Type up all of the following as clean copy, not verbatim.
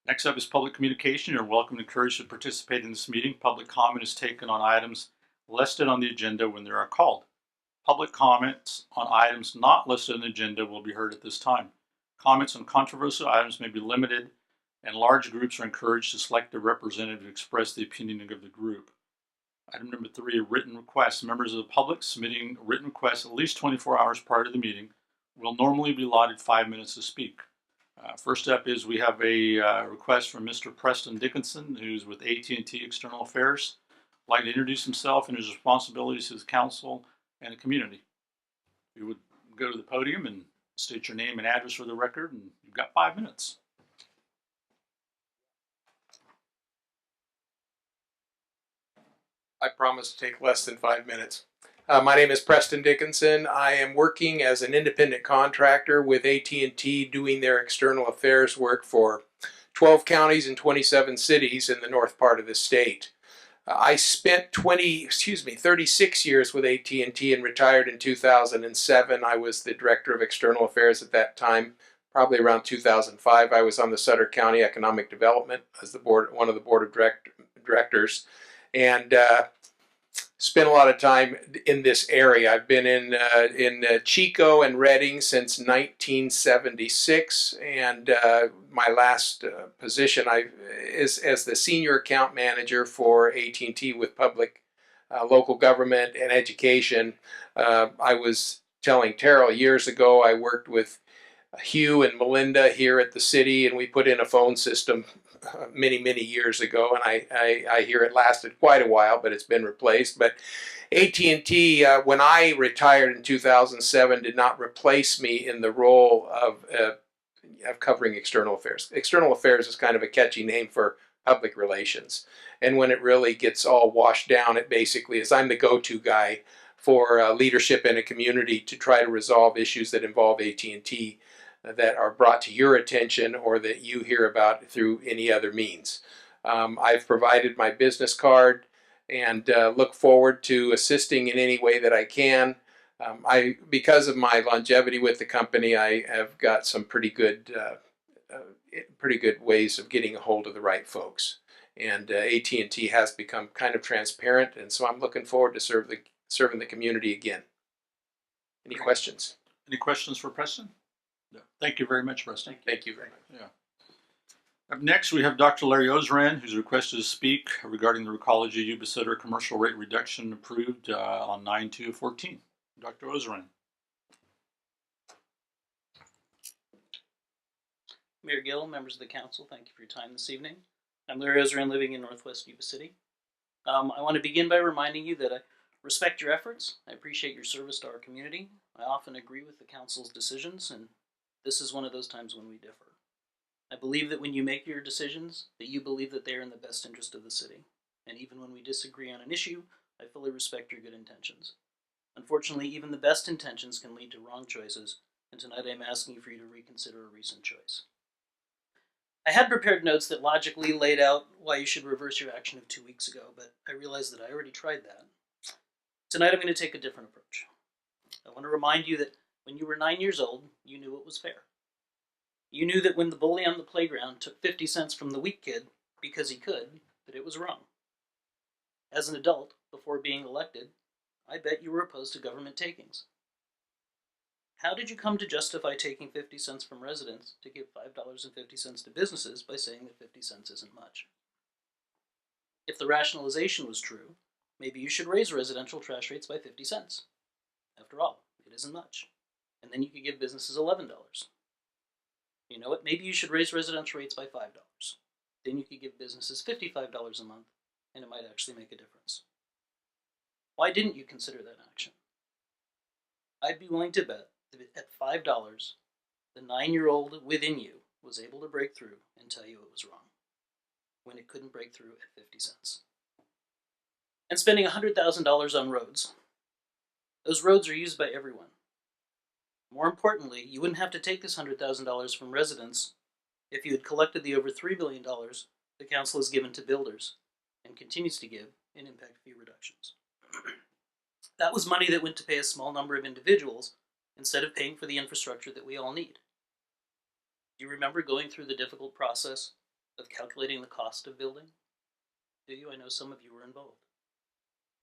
Next up is public communication. You're welcome and encouraged to participate in this meeting. Public comment is taken on items listed on the agenda when they are called. Public comments on items not listed on the agenda will be heard at this time. Comments on controversial items may be limited, and large groups are encouraged to select a representative to express the opinion of the group. Item number 3, written requests. Members of the public submitting written requests at least 24 hours prior to the meeting will normally be allotted 5 minutes to speak. First up is we have a request from Mr. Preston Dickinson, who's with AT&T External Affairs. I'd like to introduce himself and his responsibilities to the council and the community. If you would go to the podium and state your name and address for the record, and you've got 5 minutes. I promise to take less than 5 minutes. My name is Preston Dickinson. I am working as an independent contractor with AT&T doing their external affairs work for 12 counties and 27 cities in the north part of the state. I spent 36 years with AT&T and retired in 2007. I was the director of external affairs at that time. Probably around 2005, I was on the Sutter County Economic Development as one of the board of directors, and spent a lot of time in this area. I've been in Chico and Redding since 1976, and my last position is as the senior account manager for AT&T with public, local government, and education. I was telling Terrell years ago, I worked with Hugh and Melinda here at the city, and we put in a phone system many years ago, and I hear it lasted quite a while, but it's been replaced. But AT&T, when I retired in 2007, did not replace me in the role of covering external affairs. External affairs is kind of a catchy name for public relations, and when it really gets all washed down, it basically is I'm the go-to guy for leadership in a community to try to resolve issues that involve AT&T that are brought to your attention or that you hear about through any other means. I've provided my business card and look forward to assisting in any way that I can. Because of my longevity with the company, I have got some pretty good ways of getting a hold of the right folks. And AT&T has become kind of transparent, and so I'm looking forward to serving the community again. Any questions? Any questions for Preston? No. Thank you very much, Preston. Thank you very much. Yeah. Up next, we have Dr. Larry Ozran, who's requested to speak regarding the Recology Yuba Center commercial rate reduction approved on 9/2/14. Dr. Ozran. Mayor Gill, members of the council, thank you for your time this evening. I'm Larry Ozran, living in Northwest Yuba City. I want to begin by reminding you that I respect your efforts. I appreciate your service to our community. I often agree with the council's decisions, and this is one of those times when we differ. I believe that when you make your decisions, that you believe that they are in the best interest of the city. And even when we disagree on an issue, I fully respect your good intentions. Unfortunately, even the best intentions can lead to wrong choices, and tonight I'm asking for you to reconsider a recent choice. I had prepared notes that logically laid out why you should reverse your action of 2 weeks ago, but I realized that I already tried that. Tonight I'm going to take a different approach. I want to remind you that when you were 9 years old, you knew it was fair. You knew that when the bully on the playground took 50 cents from the weak kid because he could, that it was wrong. As an adult, before being elected, I bet you were opposed to government takings. How did you come to justify taking 50 cents from residents to give $5.50 to businesses by saying that 50 cents isn't much? If the rationalization was true, maybe you should raise residential trash rates by 50 cents. After all, it isn't much. And then you could give businesses $11. You know what? Maybe you should raise residential rates by $5. Then you could give businesses $55 a month, and it might actually make a difference. Why didn't you consider that action? I'd be willing to bet that at $5, the 9-year-old within you was able to break through and tell you it was wrong, when it couldn't break through at 50 cents. And spending $100,000 on roads. Those roads are used by everyone. More importantly, you wouldn't have to take this $100,000 from residents if you had collected the over $3 billion the council has given to builders and continues to give in impact fee reductions. That was money that went to pay a small number of individuals instead of paying for the infrastructure that we all need. Do you remember going through the difficult process of calculating the cost of building? Do you? I know some of you were involved.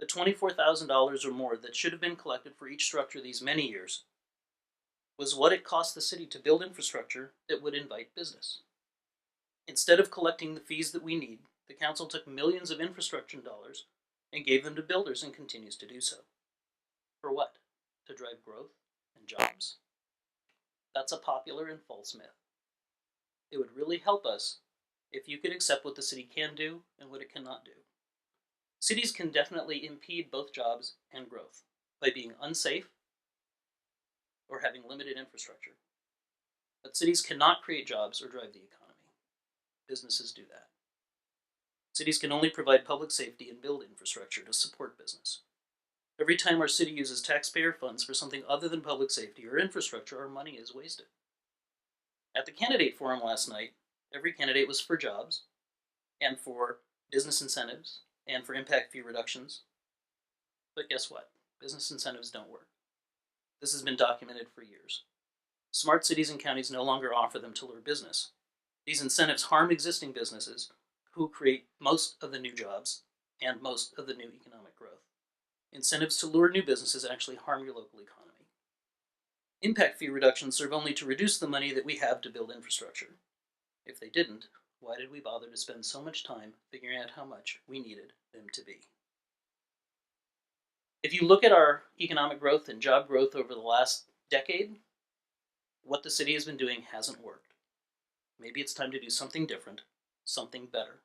The $24,000 or more that should have been collected for each structure these many years was what it cost the city to build infrastructure that would invite business. Instead of collecting the fees that we need, the council took millions of infrastructure dollars and gave them to builders and continues to do so. For what? To drive growth and jobs? That's a popular and false myth. It would really help us if you could accept what the city can do and what it cannot do. Cities can definitely impede both jobs and growth by being unsafe or having limited infrastructure. But cities cannot create jobs or drive the economy. Businesses do that. Cities can only provide public safety and build infrastructure to support business. Every time our city uses taxpayer funds for something other than public safety or infrastructure, our money is wasted. At the candidate forum last night, every candidate was for jobs and for business incentives and for impact fee reductions. But guess what? Business incentives don't work. This has been documented for years. Smart cities and counties no longer offer them to lure business. These incentives harm existing businesses who create most of the new jobs and most of the new economic growth. Incentives to lure new businesses actually harm your local economy. Impact fee reductions serve only to reduce the money that we have to build infrastructure. If they didn't, why did we bother to spend so much time figuring out how much we needed them to be? If you look at our economic growth and job growth over the last decade, what the city has been doing hasn't worked. Maybe it's time to do something different, something better.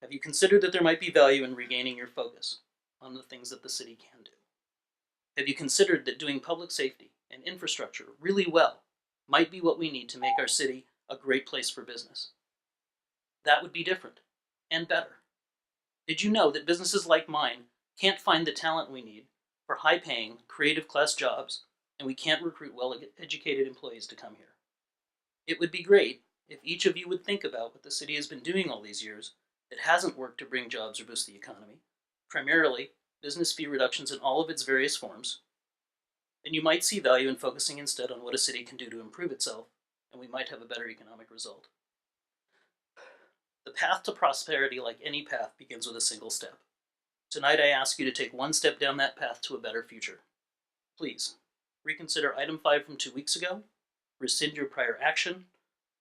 Have you considered that there might be value in regaining your focus on the things that the city can do? Have you considered that doing public safety and infrastructure really well might be what we need to make our city a great place for business? That would be different and better. Did you know that businesses like mine can't find the talent we need for high-paying, creative-class jobs, and we can't recruit well-educated employees to come here? It would be great if each of you would think about what the city has been doing all these years that hasn't worked to bring jobs or boost the economy, primarily business fee reductions in all of its various forms, and you might see value in focusing instead on what a city can do to improve itself, and we might have a better economic result. The path to prosperity, like any path, begins with a single step. Tonight I ask you to take one step down that path to a better future. Please, reconsider item 5 from 2 weeks ago, rescind your prior action,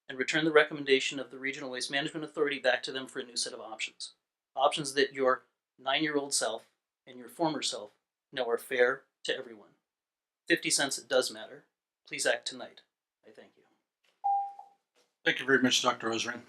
and return the recommendation of the Regional Waste Management Authority back to them for a new set of options. Options that your 9-year-old self and your former self know are fair to everyone. 50 cents, it does matter. Please act tonight. I thank you. Thank you very much, Dr. Osring.